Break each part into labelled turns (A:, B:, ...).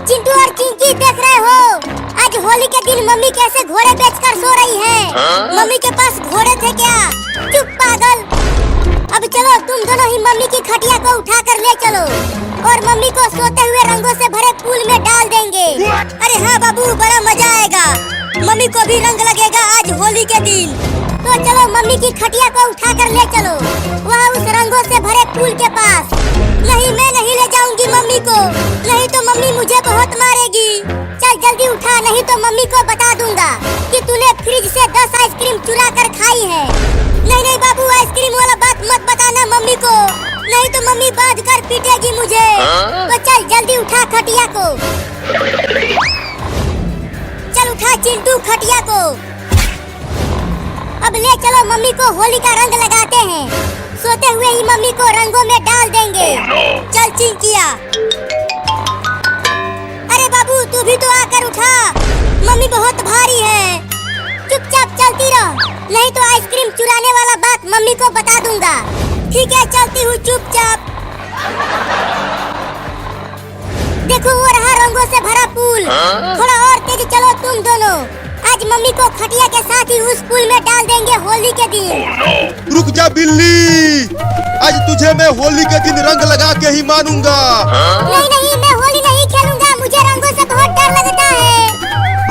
A: चिंटू और चिंकी देख रहे हो, आज होली के दिन मम्मी कैसे घोड़े बेचकर सो रही है। मम्मी के पास घोड़े थे क्या? चुप पागल। अब चलो तुम दोनों ही मम्मी की खटिया को उठा कर ले चलो और मम्मी को सोते हुए रंगों से भरे पूल में डाल देंगे। अरे हाँ बाबू, बड़ा मजा आएगा, मम्मी को भी रंग लगेगा आज होली के दिन। तो चलो मम्मी की खटिया को उठा कर ले चलो वहाँ उस रंगों से भरे पूल के पास। नहीं, मैं नहीं ले जाऊंगी मम्मी को, नहीं तो मम्मी मुझे बहुत मारेगी। चल जल्दी उठा, नहीं तो मम्मी को बता दूंगा कि तूने फ्रिज से 10 आइसक्रीम चुरा कर खाई है। नहीं नहीं बाबू, आइसक्रीम वाला बात मत बताना मम्मी को, नहीं तो मम्मी बांध कर पीटेगी मुझे। तो चल जल्दी उठा खटिया को, चल उठा चिंटू खटिया को। अब ले चलो मम्मी को होली का रंग लगाते हैं, सोते हुए ही मम्मी को रंगों में डाल देंगे। चल चिंकिया। अरे बाबू तू भी तो आकर उठा, मम्मी बहुत भारी है। चुपचाप चलती रह, नहीं तो आइसक्रीम चुराने वाला बात मम्मी को बता दूंगा। ठीक है चलती हूँ चुपचाप। देखो वो रहा रंगों से भरा पूल। थोड़ा और तेज चलो तुम दोनों, आज मम्मी को खटिया के साथ ही उस पूल में डाल देंगे होली के दिन।
B: रुक जा बिल्ली, आज तुझे मैं होली के दिन रंग लगा के ही मानूंगा।
A: नहीं नहीं, मैं होली नहीं खेलूंगा, मुझे रंगों से बहुत डर लगता है।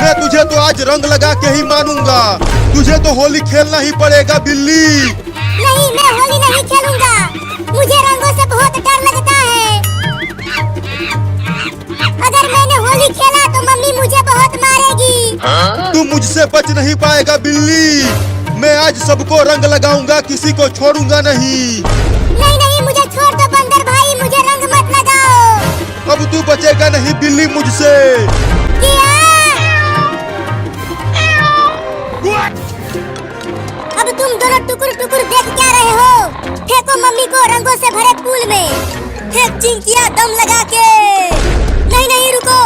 B: मैं तुझे तो आज रंग लगा के ही मानूंगा, तुझे तो होली खेलना ही पड़ेगा बिल्ली।
A: नहीं, मैं होली नहीं खेलूंगा, मुझे रंगों से बहुत डर लगता है। अगर मैंने होली खेला तो मम्मी मुझे बहुत मारेगी।
B: तू मुझसे बच नहीं पाएगा बिल्ली, मैं आज सबको रंग लगाऊंगा, किसी को छोड़ूंगा नहीं।
A: नहीं नहीं, मुझे छोड़ दो बंदर भाई, मुझे रंग मत लगाओ।
B: अब तू बचेगा नहीं बिल्ली मुझसे।
A: अब तुम दोनों टुकुर टुकुर देख क्या रहे हो? फेंको मम्मी को रंगों से भरे पूल में। फेंक चिंकिया दम लगा के। नहीं नहीं रुको,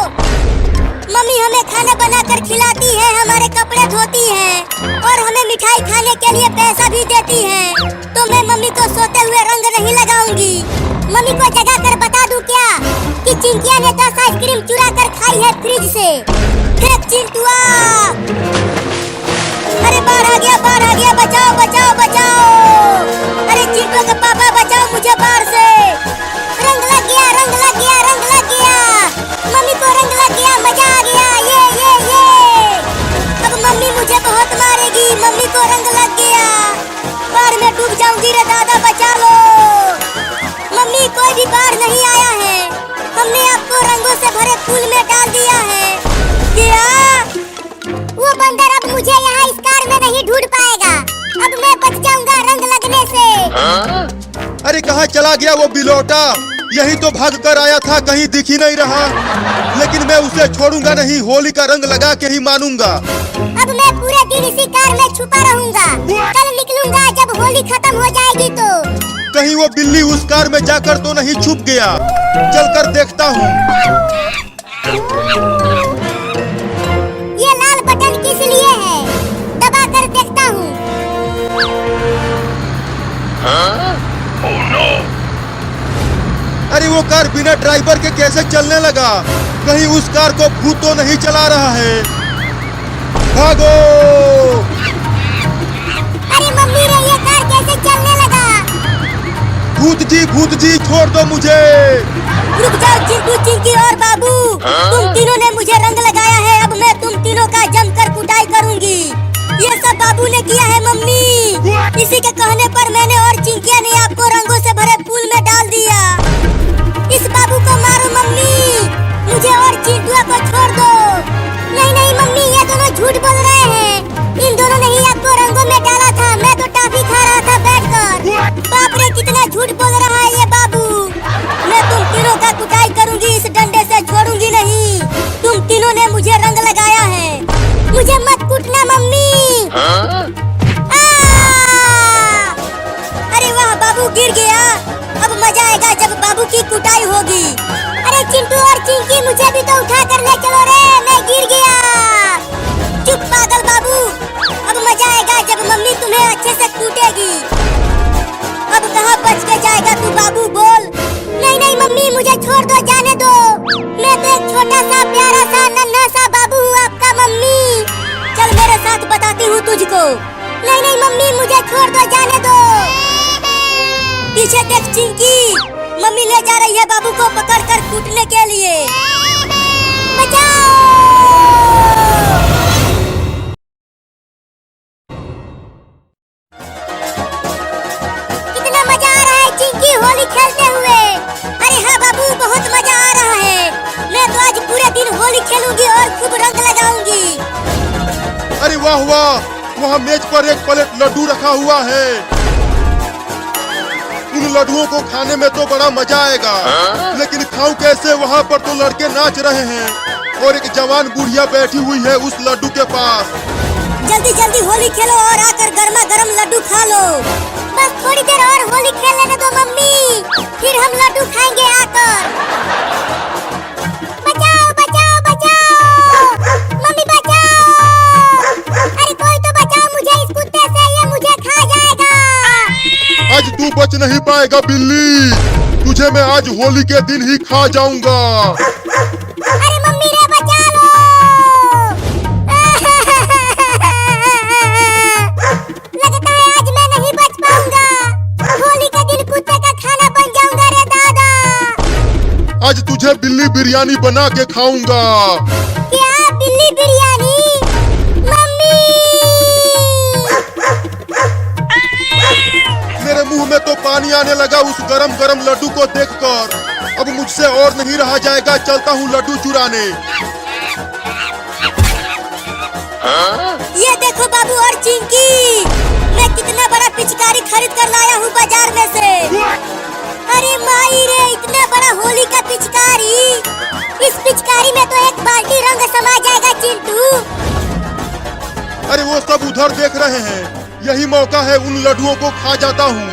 A: मम्मी हमें खाना बनाकर खिलाती है, हमारे कपड़े धोती है और हमें मिठाई खाने के लिए पैसा भी देती है। तो मैं मम्मी को सोते हुए रंग नहीं लगाऊंगी। मम्मी को जगा कर बता दूं क्या कि चिंकिया ने 10 आइसक्रीम चुरा कर खाई है फ्रिज से। फेंक चिंटुआ। अरे बाहर आ गया, बचाओ बचाओ बचाओ। अरे चिंटू के पापा बचाओ मुझे बाहर से। रंग लग गया, रंग लग गया, रंग लग गया, मम्मी को रंग लग गया, मजा आ गया। ये अब मम्मी मुझे बहुत मारेगी, मम्मी को रंग लग गया, बाढ़ में डूब जाऊंगी रे दादा, बचा लो। मम्मी कोई भी बाढ़ नहीं आया है, हमने आपको रंगों से भरे पूल में डाल दिया है। क्या वो बंदर अब मुझे यहाँ इस कार में नहीं ढूंढ पाएगा, अब मैं बच जाऊंगा रंग लगने से।
B: अरे कहाँ चला गया वो बिलोटा? यही तो भाग कर आया था, कहीं दिख ही नहीं रहा। लेकिन मैं उसे छोड़ूंगा नहीं, होली का रंग लगा के ही मानूंगा।
A: अब मैं पूरे दिन इसी कार में छुपा रहूंगा, कल निकलूंगा जब होली खत्म हो जाएगी तो।
B: कहीं वो बिल्ली उस कार में जाकर तो नहीं छुप गया, चल कर देखता हूँ।
A: ये लाल बटन किस लिए है? दबा कर देखता हूँ।
B: अरे वो कार बिना ड्राइवर के कैसे चलने लगा? कहीं उस कार को भूत तो नहीं चला रहा है? भागो!
A: अरे मम्मी रे, ये कार कैसे चलने लगा?
B: भूत जी छोड़ दो मुझे।
A: रुक जाओ चिंटू, चिंकी और बाबू, तुम तीनों ने मुझे रंग लगाया है, अब मैं तुम तीनों का जमकर कुटाई करूंगी। ये सब बाबू ने किया है मम्मी, इसी के कहने पर मैंने और चिंकिया ने आपको रंगों से भरे पूल में डाल दिया। इस बाबू को मारो मम्मी, मुझे और चिंटुआ को छोड़ दो। नहीं नहीं मम्मी, ये दोनों झूठ बोल रहे हैं, इन दोनों ने ही आपको रंगों में डाला था, मैं तो टॉफी खा रहा था बैठकर। बाप रे कितना झूठ बोल रहा है ये बाबू। मैं तुम तीनों का कुटाई करूंगी, इस डंडे से छोड़ूंगी नहीं। तुम तीनों ने मुझे रंग लगाया है, मुझे मत कूटना मम्मी। अरे वाह, बाबू गिर गया, अब मजा आएगा जब बाबू की कुटाई होगी। अरे चिंटू और चिंकी मुझे भी तो उठा कर ले चलो रे, मैं गिर गया। चुप पागल बाबू, अब मजा आएगा जब मम्मी तुम्हें अच्छे से कूटेगी। अब कहाँ बच के जाएगा तू बाबू, बोल। नहीं नहीं मम्मी, मुझे छोड़ दो, जाने दो, मैं तो एक छोटा सा प्यारा सा नन्हा सा बाबू हूँ आपका मम्मी। चल मेरे साथ बताती हूँ तुझको। नहीं नहीं मम्मी मुझे छोड़ दो, जाने दो। पीछे देख चिंकी, मम्मी ले जा रही है बाबू को पकड़ कर कूटने के लिए। बचाओ! कितना मजा आ रहा है चिंकी होली खेलते हुए। अरे हाँ बाबू बहुत मजा आ रहा है। मैं तो आज पूरे दिन होली खेलूंगी और खूब रंग लगाऊंगी।
B: अरे वाह वाह, वहाँ मेज पर एक प्लेट लड्डू रखा हुआ है। उन लड्डुओं को खाने में तो बड़ा मजा आएगा, लेकिन खाऊं कैसे? वहाँ पर तो लड़के नाच रहे हैं और एक जवान बुढ़िया बैठी हुई है उस लड्डू के पास।
A: जल्दी जल्दी होली खेलो और आकर गर्मा गर्म लड्डू खा लो। बस थोड़ी देर और होली खेल लेने दो मम्मी, फिर हम लड्डू खाएंगे आकर। बचाओ बचाओ बचाओ, मम्मी बचाओ। अरे कोई तो बचाओ मुझे इस कुत्ते से, ये मुझे खा जाएगा।
B: आज तू बच नहीं पाएगा बिल्ली, तुझे मैं आज होली के दिन ही खा जाऊंगा।
A: अरे मम्मी रे बचा लो। लगता है आज मैं नहीं बच पाऊंगा। होली के दिन कुत्ते का खाना बन जाऊंगा रे दादा।
B: आज तुझे बिल्ली बिरयानी बना के खाऊंगा।
A: क्या बिल्ली बिरयानी? मम्मी!
B: मेरे मुंह में तो पानी आने लगा उस गरम गरम लड्डू को देखकर। अब मुझसे और नहीं रहा जाएगा, चलता हूँ लड्डू चुराने।
A: ये देखो बाबू और चिंकी, मैं कितना बड़ा पिचकारी खरीद कर लाया हूँ बाजार में से। अरे माई रे, इतना बड़ा होली का पिचकारी। इस पिचकारी में तो एक बाल्टी रंग समा जाएगा चिंटू।
B: अरे वो सब उधर देख रहे हैं, यही मौका है, उन लड्डुओं को खा जाता हूँ।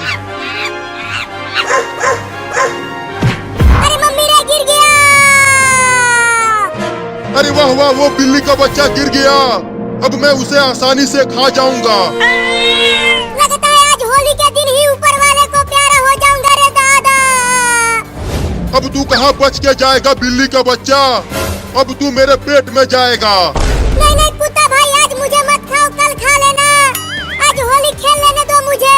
A: अरे मम्मी रे गिर गया।
B: अरे वाह वाह, वो बिल्ली का बच्चा गिर गया। अब मैं उसे आसानी से खा जाऊंगा।
A: लगता है आज होली के दिन ही ऊपर वाले को प्यारा हो जाऊंगा रे दादा।
B: अब तू कहाँ बच के जाएगा बिल्ली का बच्चा? अब तू मेरे पेट में जाएगा।
A: नहीं नहीं कुत्ता भाई, आज मुझे मत खाओ, कल खा लेना। आज होली खेल लेने दो मुझे।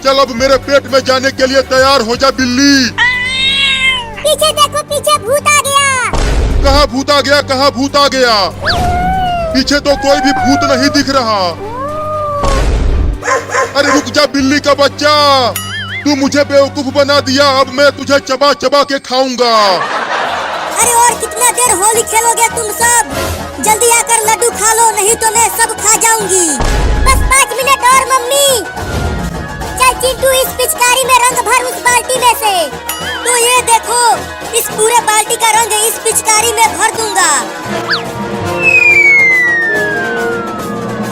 B: चल अब मेरे पेट में जाने के लिए तैयार हो जा बिल्ली।
A: पीछे देखो, पीछे भूत आ गया।
B: कहाँ भूत आ गया? कहाँ भूत आ गया? पीछे तो कोई भी भूत नहीं दिख रहा। अरे रुक जा बिल्ली का बच्चा, तू मुझे बेवकूफ बना दिया। अब मैं तुझे चबा चबा के खाऊंगा।
A: अरे और कितना देर होली खेलोगे तुम सब? जल्दी आकर लड्डू खा लो, नहीं तो मैं सब खा जाऊंगी। बस 5 मिनट और मम्मी। चल चिंटू, इस पिचकारी में रंग भर उस बाल्टी में से। तो ये देखो, इस पूरे बाल्टी का रंग इस पिचकारी में भर दूंगा।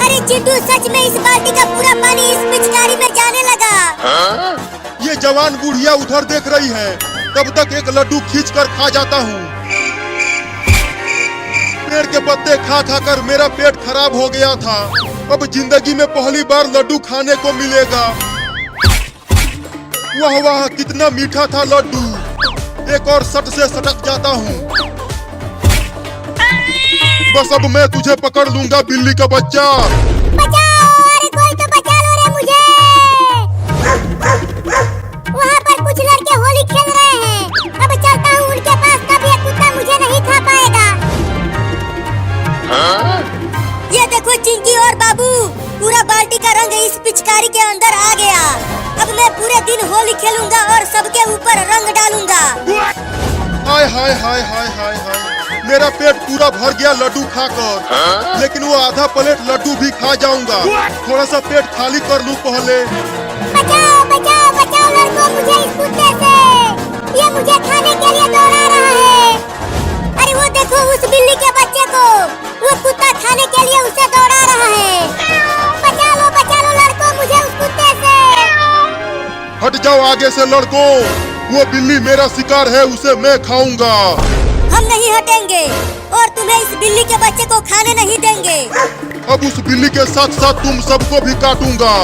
A: अरे चिंटू, सच में इस बाल्टी का पूरा पानी इस पिचकारी में जाने लगा।
B: ये जवान बुढ़िया उधर देख रही है, तब तक एक लड्डू खींच कर खा जाता हूँ। पेड़ के पत्ते खा खा कर मेरा पेट खराब हो गया था। अब जिंदगी में पहली बार लड्डू खाने को मिलेगा। वाह वाह, कितना मीठा था लड्डू। एक और सट से सटक जाता हूँ। बस अब मैं तुझे पकड़ लूंगा बिल्ली का बच्चा।
A: बचाओ! अरे कोई तो बचा लो रे मुझे। वहाँ पर कुछ लड़के होली खेल रहे हैं। अब चलता हूँ उनके पास, तब ये कुत्ता मुझे नहीं खा पाएगा। ये देखो चिंकी और बाबू, पूरा बाल्टी का रंग इस पिचकारी के अंदर आ गया। अब मैं पूरे दिन होली खेलूंगा और सबके ऊपर रंग डालूंगा।
B: हाय हाय हाय हाय हाय हाय, मेरा पेट पूरा भर गया लड्डू खाकर। लेकिन वो आधा प्लेट लड्डू भी खा जाऊंगा। थोड़ा सा पेट खाली कर लूं पहले।
A: बचाओ बचाओ बचाओ लड़कों, मुझे इस कुत्ते से। ये मुझे खाने के लिए दौड़ा रहा है। अरे वो देखो उस बिल्ली के बच्चे को, वो कुत्ता खाने के लिए उसे दौड़ा रहा है। बचा लो लड़कों मुझे उस कुत्ते से।
B: हट जाओ आगे से लड़कों, वो बिल्ली मेरा शिकार है, उसे मैं खाऊंगा।
A: हम नहीं हटेंगे और तुम्हें इस बिल्ली के बच्चे को खाने नहीं देंगे।
B: अब उस बिल्ली के साथ साथ तुम सबको भी काटूंगा।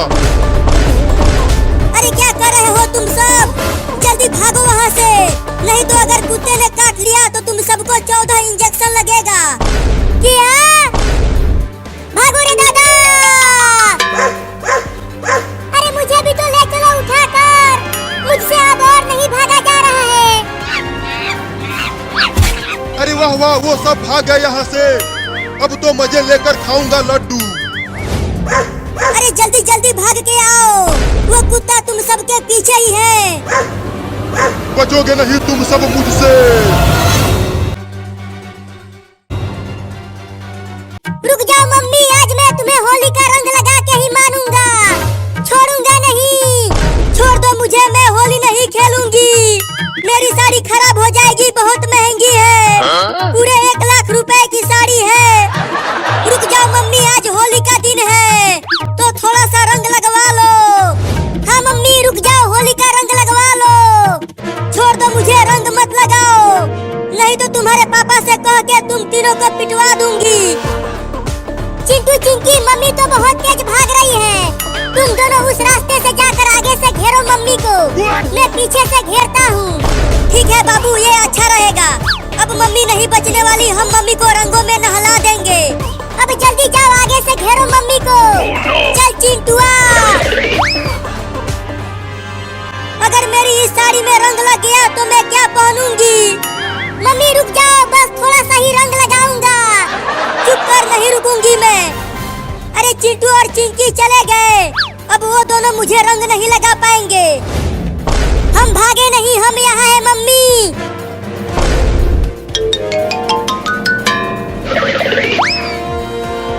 A: अरे क्या कर रहे हो तुम सब? जल्दी भागो वहाँ से, नहीं तो अगर कुत्ते ने काट लिया तो तुम सबको 14 इंजेक्शन लगेगा। क्या? भागो रे दादा! अरे मुझे भी तो ले चलो उठाकर, मुझसे अब और नहीं भागा जा रहा है।
B: अरे वाह वाह, वो सब भाग गए यहाँ से। अब तो मजे लेकर खाऊंगा लड्डू।
A: अरे जल्दी जल्दी भाग के आओ, वो कुत्ता तुम सबके पीछे ही है।
B: बचोगे नहीं तुम सब मुझसे।
A: रुक जाओ मम्मी, आज मैं तुम्हें होली का रंग लगा के ही मानूंगा, छोड़ूंगा नहीं। छोड़ दो मुझे, मैं होली नहीं खेलूंगी। मेरी साड़ी खराब हो जाएगी, बहुत महंगी है, पूरे 1 लाख रुपए की साड़ी है। रुक जाओ मम्मी, आज होली का दिन है तो थोड़ा सा रंग लगवा लो। हाँ मम्मी रुक जाओ, होली का रंग लगवा लो। छोड़ दो मुझे, रंग मत लगाओ, नहीं तो तुम्हारे पापा से कह के तुम तीनों को पिटवा दूंगी। चिंटू चिंकी, मम्मी तो बहुत तेज भाग रही है, तुम दोनों उस रास्ते से जाकर आगे से घेरो मम्मी को, मैं पीछे से घेरता हूँ। ठीक है बाबू, ये अच्छा रहेगा। अब मम्मी नहीं बचने वाली, हम मम्मी को रंगों में नहला देंगे। अब जल्दी जाओ, आगे से घेरो मम्मी को। चल चिंटुआ, अगर मेरी इस साड़ी में रंग लग गया तो मैं क्या पहनूंगी? मम्मी रुक जाओ, बस थोड़ा सा ही रंग लगाऊंगा, चुप कर, नहीं रुकूंगी मैं। अरे चिंटू और चिंकी चले गए, अब वो दोनों मुझे रंग नहीं लगा पाएंगे। हम भागे नहीं, हम यहाँ हैं मम्मी।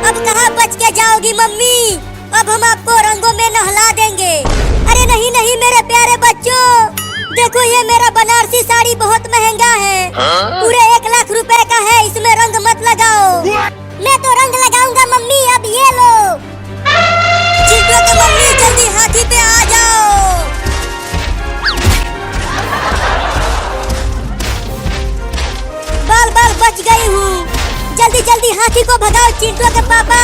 A: अब कहाँ बच के जाओगी मम्मी? अब हम आपको रंगों में नहला देंगे। अरे नहीं नहीं मेरे प्यारे बच्चों, देखो ये मेरा बनारसी साड़ी बहुत महंगा है, पूरे 1 लाख रुपए का है, इसमें रंग मत लगाओ। मैं तो रंग लगाऊंगा मम्मी, अब ये लो। चिंटू के मम्मी जल्दी हाथी पे आ जाओ। बाल बाल बच गई हूँ, जल्दी जल्दी हाथी को भगाओ। चिंटू के पापा,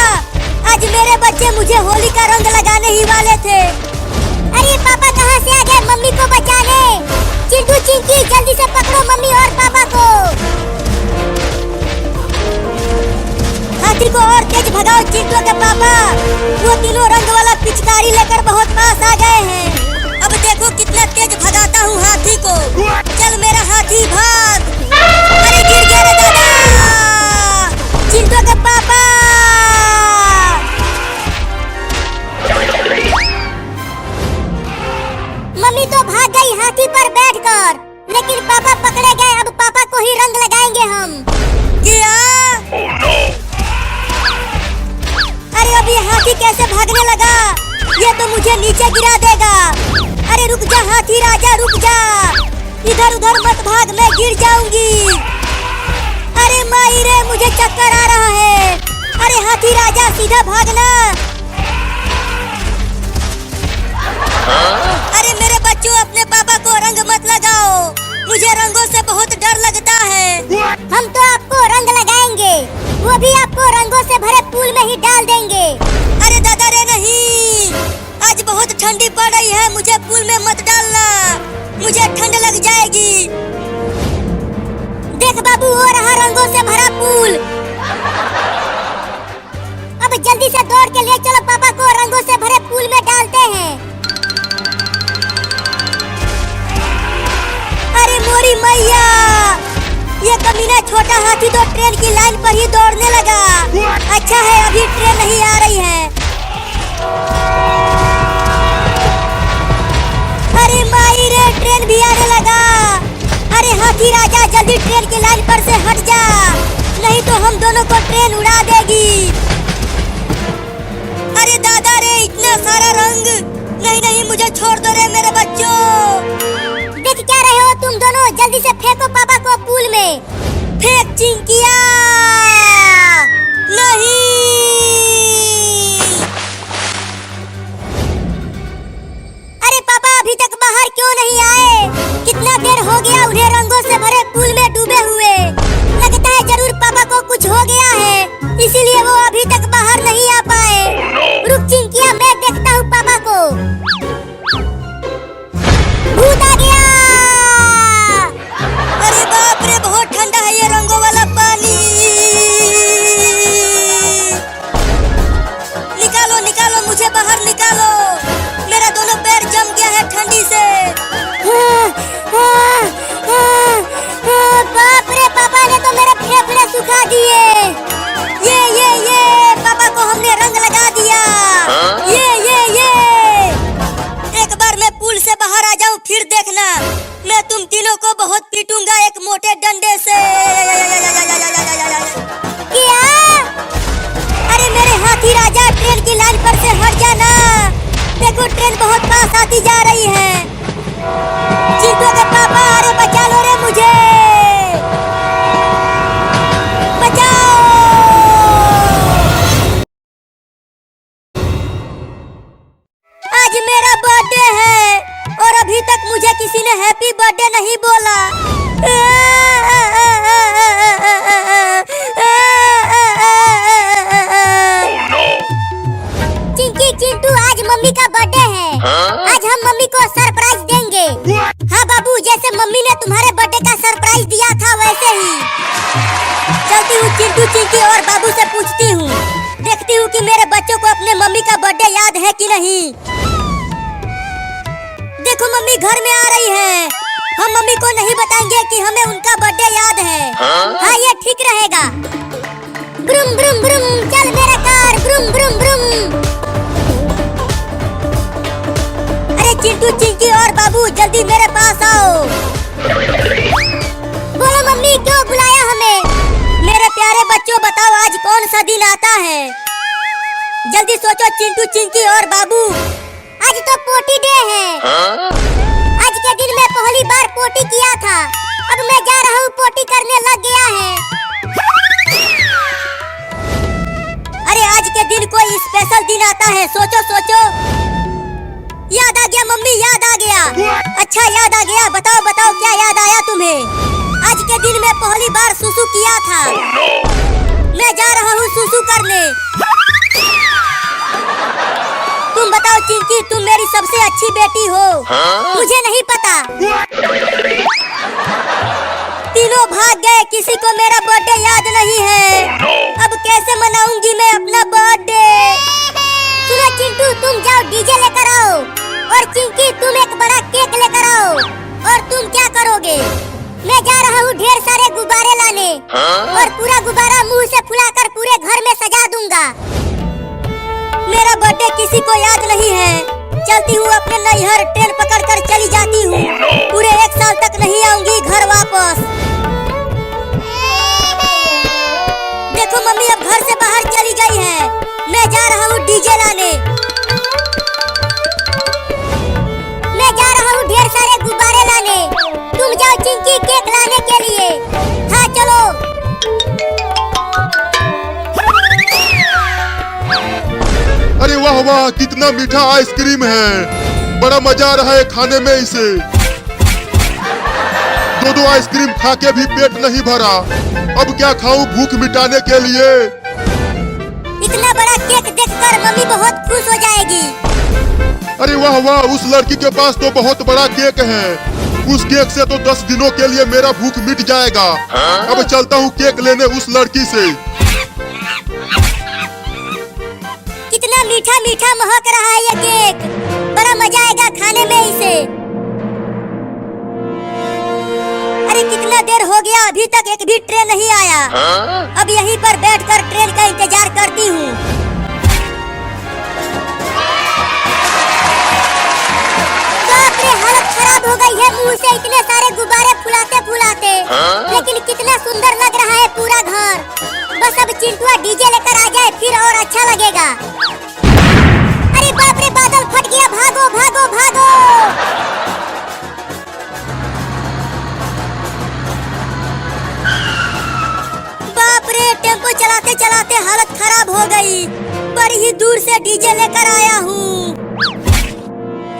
A: आज मेरे बच्चे मुझे होली का रंग लगाने ही वाले थे। अरे पापा कहाँ से आ गए मम्मी को बचाने? चिंटू चिंकी जल्दी से पकड़ो मम्मी और पापा को। हाथी को और तेज भगाओ चिंटू के पापा, वो तीनों रंग वाला पिचकारी लेकर बहुत पास आ गए हैं। अब देखो कितना तेज भगाता हूँ हाथी को। चल मेरा हाथी भाग। अरे गिर गया रे दादा, चिंटू के पापा। मम्मी तो भाग गई हाथी पर बैठकर, लेकिन पापा पकड़े गए, अब पापा को ही रंग लगाएंगे हम। क्या? अरे अब ये हाथी कैसे भागने लगा? ये तो मुझे नीचे गिरा देगा। अरे रुक जा हाथी राजा, रुक जा, इधर उधर मत भाग, मैं गिर जाऊंगी। अरे माई रे, मुझे चक्कर आ रहा है। अरे हाथी राजा सीधा भागना। अरे मेरे बच्चों, अपने पापा को रंग मत लगाओ, मुझे रंगों से बहुत डर लगता है। हम तो आपको रंग लगाएंगे, वो भी आपको रंगों से भरे पूल में ही डाल देंगे। अरे दादा रे नहीं, आज बहुत ठंडी पड़ रही है, मुझे पूल में मत डालना, मुझे ठंड लग जाएगी। देख बाबू, हो रहा रंगों से भरा पूल। अब जल्दी से दौड़ के ले चलो, पापा को रंगों से भरे पूल में डालते हैं। अरे मोरी मैया, ये कमीना छोटा हाथी तो ट्रेन की लाइन पर ही दौड़ने लगा। अच्छा है अभी ट्रेन नहीं आ रही है। अरे माई रे, ट्रेन भी आने लगा। अरे हाथी राजा जल्दी ट्रेन की लाइन पर से हट जा, नहीं तो हम दोनों को ट्रेन उड़ा देगी। अरे दादा रे, इतना सारा रंग, नहीं नहीं मुझे छोड़ दो रे मेरे बच्चों। देख क्या रहे हो तुम दोनों, जल्दी से फेंको पापा को पूल में। फेंक चिंकिया। नहीं, अरे पापा अभी तक बाहर क्यों नहीं आए? कितना देर हो गया उन्हें रंगों से भरे पूल में डूबे हुए। लगता है जरूर पापा को कुछ हो गया है, इसीलिए वो अभी तक बाहर नहीं आ पाए। रुक चिंकिया, मैं देखता हूँ पापा को। ट्रेन बहुत पास आती जा रही है। चिंटू के पापा, अरे बचा लो रे मुझे, बचाओ। आज मेरा बर्थडे है और अभी तक मुझे किसी ने हैप्पी बर्थडे नहीं बोला। चिंकी, चिंटू, आज मम्मी का बर्थडे है। आज हम मम्मी को सरप्राइज देंगे। हाँ बाबू, जैसे मम्मी ने तुम्हारे बर्थडे का सरप्राइज दिया था वैसे ही। चलती हूँ चिंटू, चिंकी और बाबू से पूछती हूँ, देखती हूँ कि मेरे बच्चों को अपने मम्मी का बर्थडे याद है कि नहीं। देखो मम्मी घर में आ रही है। हम मम्मी को नहीं बताएंगे कि हमें उनका बर्थडे याद है। हाँ ये ठीक रहेगा। ब्रुम ब्रुम ब्रुम, चल मेरा कार, ब्रुम ब्रुम ब्रुम। अरे चिंटू, चिंकी और बाबू जल्दी मेरे पास आओ। बोलो मम्मी, क्यों बुलाया हमें? मेरे प्यारे बच्चों, बताओ आज कौन सा दिन आता है? जल्दी सोचो चिंटू, चिंकी और बाबू। आज तो पोटी डे है। आज के दिन मैं पहली बार पोटी किया था। अब मैं जा रहा हूँ पोटी करने लग गया है। अरे आज के दिन कोई स्पेशल दिन आता है, सोचो सोचो। याद आ गया मम्मी, याद आ गया। अच्छा याद आ गया, बताओ बताओ क्या याद आया तुम्हें? आज के दिन मैं पहली बार सुसु किया था। मैं जा रहा हूँ सुसु करने। तुम बताओ चिंकी, तुम मेरी सबसे अच्छी बेटी हो। मुझे नहीं पता। तीनों भाग गए, किसी को मेरा बर्थडे याद नहीं है। अब कैसे मनाऊंगी मैं अपना बर्थडे? सुनो चिंटू, तुम जाओ डीजे लेकर आओ और चिंकी तुम एक बड़ा केक लेकर आओ। और तुम क्या करोगे? मैं जा रहा हूँ ढेर सारे गुब्बारे लाने और पूरा गुब्बारा मुंह से फुलाकर पूरे घर में सजा दूंगा। मेरा बर्थडे किसी को याद नहीं है। चलती हूँ अपने नैहर, ट्रेन पकड़कर चली जाती हूँ। पूरे 1 साल तक नहीं आऊंगी घर वापस। देखो मम्मी अब घर से बाहर चली गई है। मैं जा रहा हूँ डीजे लाने। मैं जा रहा हूँ ढेर सारे गुब्बारे लाने। तुम जाओ चिंकी केक लाने के लिए। हाँ चलो।
B: अरे वाह वाह, कितना मीठा आइसक्रीम है। बड़ा मजा आ रहा है खाने में इसे। 2 आइसक्रीम खा के भी पेट नहीं भरा। अब क्या खाऊं भूख मिटाने के लिए?
A: इतना बड़ा केक देखकर मम्मी बहुत खुश हो जाएगी।
B: अरे वाह वाह, उस लड़की के पास तो बहुत बड़ा केक है। उस केक से तो 10 दिनों के लिए मेरा भूख मिट जाएगा। अब चलता हूँ केक लेने उस लड़की से।
A: कितना मीठा मीठा महक रहा है ये केक। बड़ा मजा आएगा खाने में इसे। अरे कितना देर हो गया, अभी तक एक भी ट्रेन नहीं आया। अब यहीं पर बैठकर ट्रेन का इंतजार करती हूँ। बाप रे, हालत खराब हो गई है मुंह से इतने सारे गुब्बारे फुलाते फुलाते। लेकिन कितना सुंदर लग रहा है पूरा घर। बस अब चिंटुआ डीजे लेकर आ जाए फिर और अच्छा लगेगा। अरे बाप रे, बादल फट गया, भागो भागो भागो। बाप रे, टेम्पो चलाते चलाते हालत खराब हो गई। बड़ी ही दूर से डीजे लेकर आया हूँ,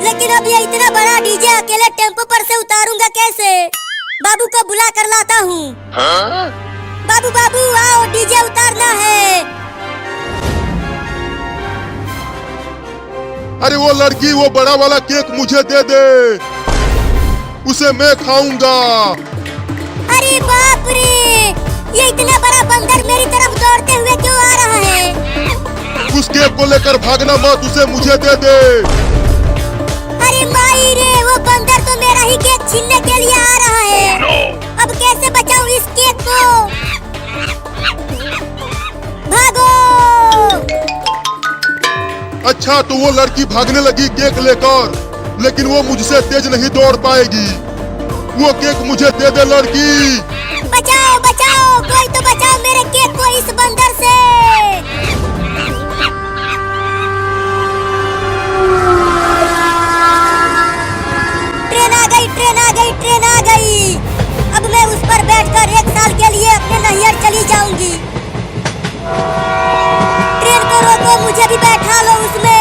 A: लेकिन अब ये इतना बड़ा डीजे अकेले टेम्पो पर से उतारूंगा कैसे? बाबू को बुला कर लाता हूँ। बाबू बाबू आओ, डीजे उतारना है।
B: अरे वो लड़की, वो बड़ा वाला केक मुझे दे दे, उसे मैं खाऊंगा।
A: अरे बाप रे, ये इतना बड़ा बंदर मेरी तरफ दौड़ते हुए क्यों आ रहा है?
B: उस केक को लेकर भागना मत, उसे मुझे दे दे।
A: अरे माई रे, वो बंदर तो मेरा ही केक छीनने के लिए आ रहा है। अब कैसे बचाऊं इस केक को? भागो।
B: अच्छा, तो वो लड़की भागने लगी केक लेकर, लेकिन वो मुझसे तेज नहीं दौड़ पाएगी। वो केक मुझे दे दे लड़की।
A: बचाओ बचाओ, कोई तो बचाओ मेरे केक को इस बंदर से। जाऊंगी। ट्रेन को रोको, मुझे भी बैठा लो उसमें।